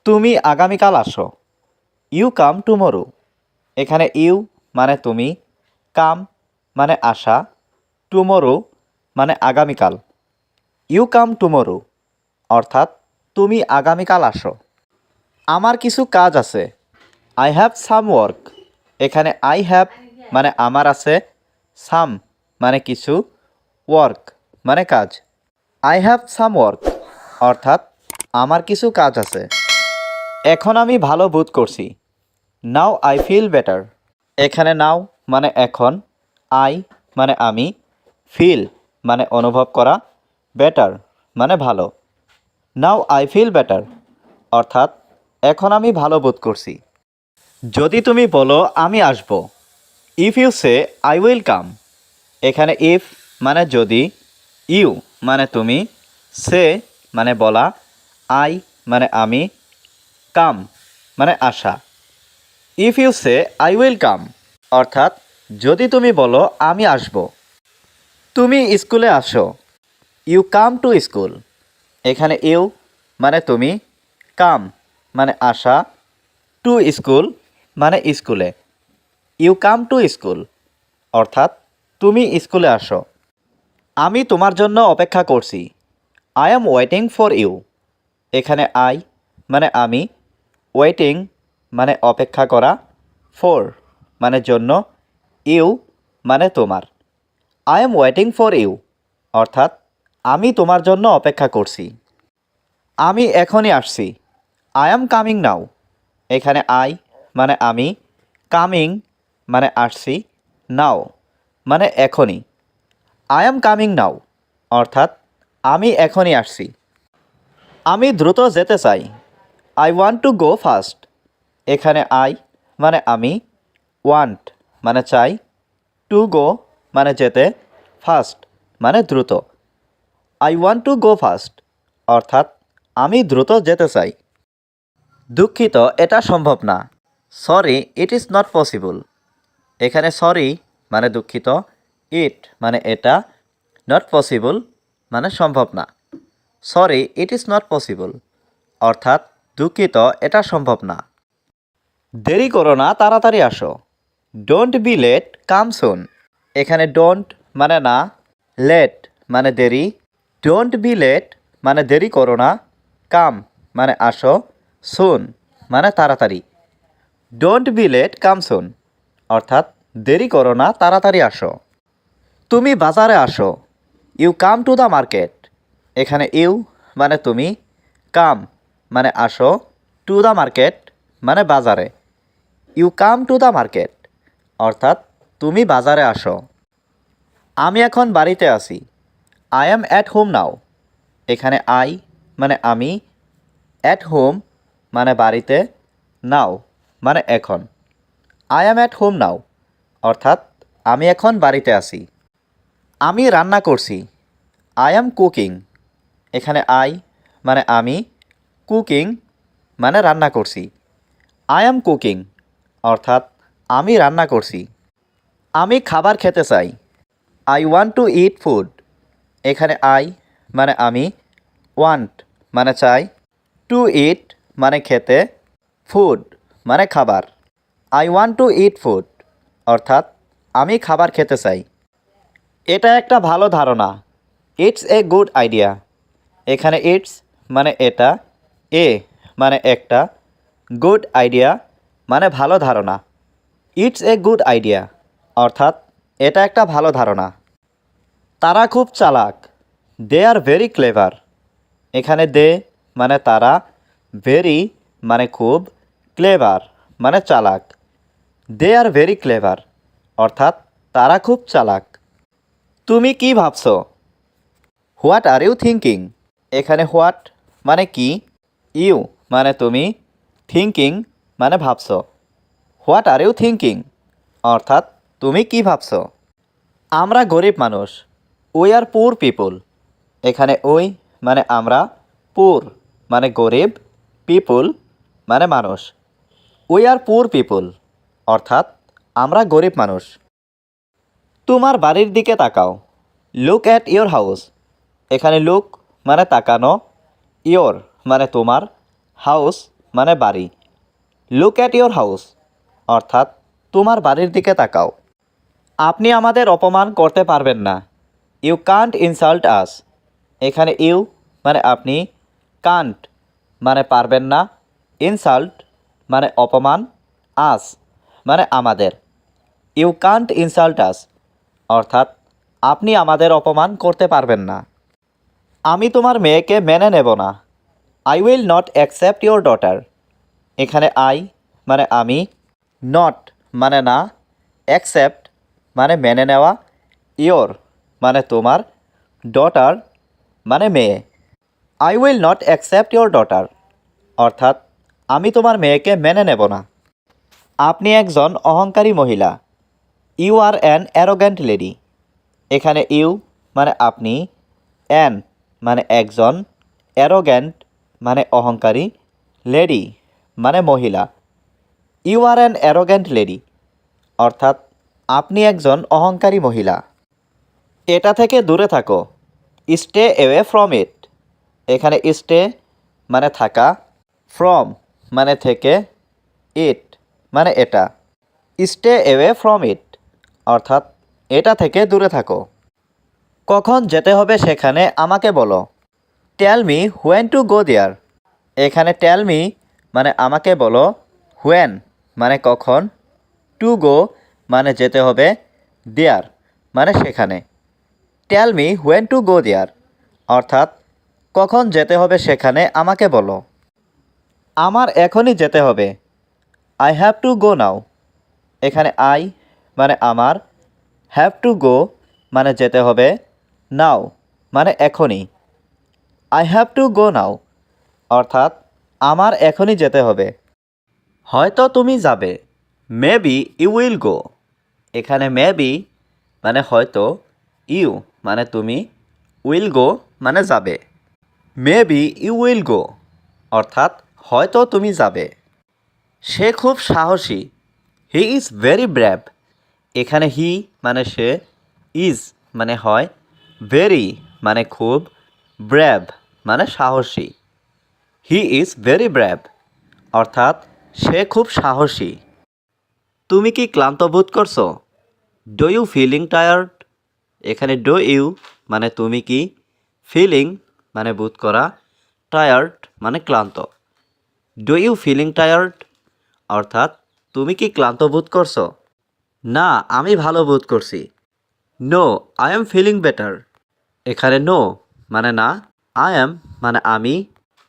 তুমি আগামীকাল আসো। You come tomorrow. এখানে ইউ মানে তুমি, কাম মানে আসা, টুমরো মানে আগামীকাল। ইউ কাম টুমরো অর্থাৎ তুমি আগামীকাল আসো। আমার কিছু কাজ আছে। I have some work. এখানে আই হ্যাভ মানে আমার আছে, সাম মানে কিছু, ওয়ার্ক মানে কাজ। আই হ্যাভ সাম ওয়ার্ক অর্থাৎ আমার কিছু কাজ আছে। এখন আমি ভালো বোধ করছি। Now I feel better. এখানে নাও মানে এখন, আই মানে আমি, ফিল মানে অনুভব করা, বেটার মানে ভালো। নাও আই ফিল বেটার অর্থাৎ এখন আমি ভালো বোধ করছি। যদি তুমি বলো আমি আসব, if you say I will come. এখানে ইফ মানে যদি, ইউ মানে তুমি, সে মানে বলা, আই মানে আমি, কাম মানে আসা। If you say I will come অর্থাৎ যদি তুমি বলো আমি আসব। তুমি স্কুলে আসো। You come to school. এখানে ইউ মানে তুমি, কাম মানে আসা, টু স্কুল মানে স্কুলে। ইউ কাম টু স্কুল অর্থাৎ তুমি স্কুলে আসো। আমি তোমার জন্য অপেক্ষা করছি। I am waiting for you. এখানে আই মানে আমি, ওয়েটিং মানে অপেক্ষা করা, ফর মানে জন্য, ইউ মানে তোমার। I am waiting for you অর্থাৎ আমি তোমার জন্য অপেক্ষা করছি। আমি এখনই আসছি। I am coming now. এখানে আই মানে আমি, কামিং মানে আসছি, নাও মানে এখনই। আই অ্যাম কামিং নাও অর্থাৎ আমি এখনই আসছি। আমি দ্রুত যেতে চাই। I want to go fast. এখানে আই মানে আমি, ওয়ান্ট মানে চাই, টু গো মানে যেতে, ফাস্ট মানে দ্রুত। I want to go fast অর্থাৎ আমি দ্রুত যেতে চাই। দুঃখিত, এটা সম্ভব না। Sorry it is not possible. এখানে সরি মানে দুঃখিত, ইট মানে এটা, নট পসিবল মানে সম্ভব না। Sorry it is not possible অর্থাৎ দুঃখিত এটা সম্ভব না। দেরি করো না, তাড়াতাড়ি আসো। ডোন্ট বি লেট, কাম সুন। এখানে ডোন্ট মানে না, লেট মানে দেরি, ডোন্ট বি লেট মানে দেরি করো না, কাম মানে আসো, সুন মানে তাড়াতাড়ি। Don't be late, come soon অর্থাৎ দেরি করো না, তাড়াতাড়ি আসো। তুমি বাজারে আসো। You come to the market. এখানে ইউ মানে তুমি, কাম মানে আসো, টু দ্য মার্কেট মানে বাজারে। You come to the market অর্থাৎ তুমি বাজারে আসো। আমি এখন বাড়িতে আছি। I am at home now. এখানে আই মানে আমি, অ্যাট হোম মানে বাড়িতে, নাও মানে এখন। আই অ্যাম অ্যাট হোম নাও অর্থাৎ আমি এখন বাড়িতে আছি। আমি রান্না করছি। I am cooking. এখানে আই মানে আমি, কুকিং মানে রান্না করছি। আই অ্যাম কুকিং অর্থাৎ আমি রান্না করছি। আমি খাবার খেতে চাই। I want to eat food. এখানে আই মানে আমি, ওয়ান্ট মানে চাই, টু ইট মানে খেতে, ফুড মানে খাবার। I want to eat food অর্থাৎ আমি খাবার খেতে চাই। এটা একটা ভালো ধারণা। It's a good idea. এখানে ইটস মানে এটা, এ মানে একটা, গুড আইডিয়া মানে ভালো ধারণা। ইটস এ গুড আইডিয়া অর্থাৎ এটা একটা ভালো ধারণা। তারা খুব চালাক। দে আর ভেরি ক্লেভার। এখানে দে মানে তারা, ভেরি মানে খুব, ক্লেভার মানে চালাক। দে আর ভেরি ক্লেভার অর্থাৎ তারা খুব চালাক। তুমি কি ভাবছো? What are you thinking. এখানে হোয়াট মানে কি, ইউ মানে তুমি, থিঙ্কিং মানে ভাবছো। হোয়াট আর ইউ থিঙ্কিং অর্থাৎ তুমি কি ভাবছো? আমরা গরিব মানুষ। উই আর পুর পিপুল। এখানে উই মানে আমরা, পুর মানে গরিব, পিপুল মানে মানুষ। উই আর পুর পিপুল অর্থাৎ আমরা গরিব মানুষ। তোমার বাড়ির দিকে তাকাও। Look at your house. এখানে লুক মানে তাকানো, ইয়োর মানে তোমার, হাউস মানে বাড়ি। লুক অ্যাট ইয়োর হাউস অর্থাৎ তোমার বাড়ির দিকে তাকাও। আপনি আমাদের অপমান করতে পারবেন না। ইউ কান্ট ইনসাল্ট আস। এখানে ইউ মানে আপনি, কান্ট মানে পারবেন না, ইনসাল্ট মানে অপমান, আস মানে আমাদের। ইউ কান্ট ইনসাল্ট আস অর্থাৎ আপনি আমাদের অপমান করতে পারবেন না। আমি তোমার মেয়েকে মেনে নেব না। I will not accept your daughter. এখানে আই মানে আমি, নট মানে না, অ্যাকসেপ্ট মানে মেনে নেওয়া, ইয়োর মানে তোমার, ডটার মানে মেয়ে। I will not accept your daughter অর্থাৎ আমি তোমার মেয়েকে মেনে নেব না। আপনি একজন অহংকারী মহিলা। You are an arrogant lady. এখানে ইউ মানে আপনি, অ্যান মানে একজন, অ্যারোগ্যান্ট মানে অহংকারী, লেডি মানে মহিলা। You are an arrogant lady অর্থাৎ আপনি একজন অহংকারী মহিলা। এটা থেকে দূরে থাকো। Stay away from it. এখানে স্টে মানে থাকা, ফ্রম মানে থেকে, ইট মানে এটা। স্টে অ্যাওয়ে ফ্রম ইট অর্থাৎ এটা থেকে দূরে থাকো। কখন যেতে হবে সেখানে আমাকে বলো। Tell me when to go there. এখানে টেল মি মানে আমাকে বলো, হোয়েন মানে কখন, টু গো মানে যেতে হবে, দেয়ার মানে সেখানে। Tell me when to go there অর্থাৎ কখন যেতে হবে সেখানে আমাকে বলো। আমার এখনই যেতে হবে। আই হ্যাভ টু গো নাও। এখানে আই মানে আমার, হ্যাভ টু গো মানে যেতে হবে, নাও মানে এখনই। I have to go now অর্থাৎ আমার এখনই যেতে হবে। হয়তো তুমি যাবে। Maybe you will go. এখানে মেবি মানে হয়তো, ইউ মানে তুমি, উইল গো মানে যাবে। মেবি ইউ উইল গো অর্থাৎ হয়তো তুমি যাবে। সে খুব সাহসী। He is very brave. এখানে হি মানে সে, ইজ মানে হয়, ভেরি মানে খুব, ব্রেভ মানে সাহসী। হি ইজ ভেরি ব্রেভ অর্থাৎ সে খুব সাহসী। তুমি কি ক্লান্ত বোধ করছো? Do you feeling tired? এখানে ডু ইউ মানে তুমি কি, ফিলিং মানে বোধ করা, টায়ার্ড মানে ক্লান্ত। ডু ইউ ফিলিং টায়ার্ড অর্থাৎ তুমি কি ক্লান্ত বোধ করছো? না, আমি ভালো বোধ করছি। No, I am feeling better. এখানে নো মানে না, আই এম মানে আমি,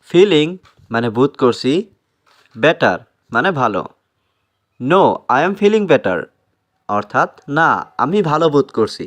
ফিলিং মানে বোধ করছি, বেটার মানে ভালো। No, I am feeling better অর্থাৎ না, আমি ভালো বোধ করছি।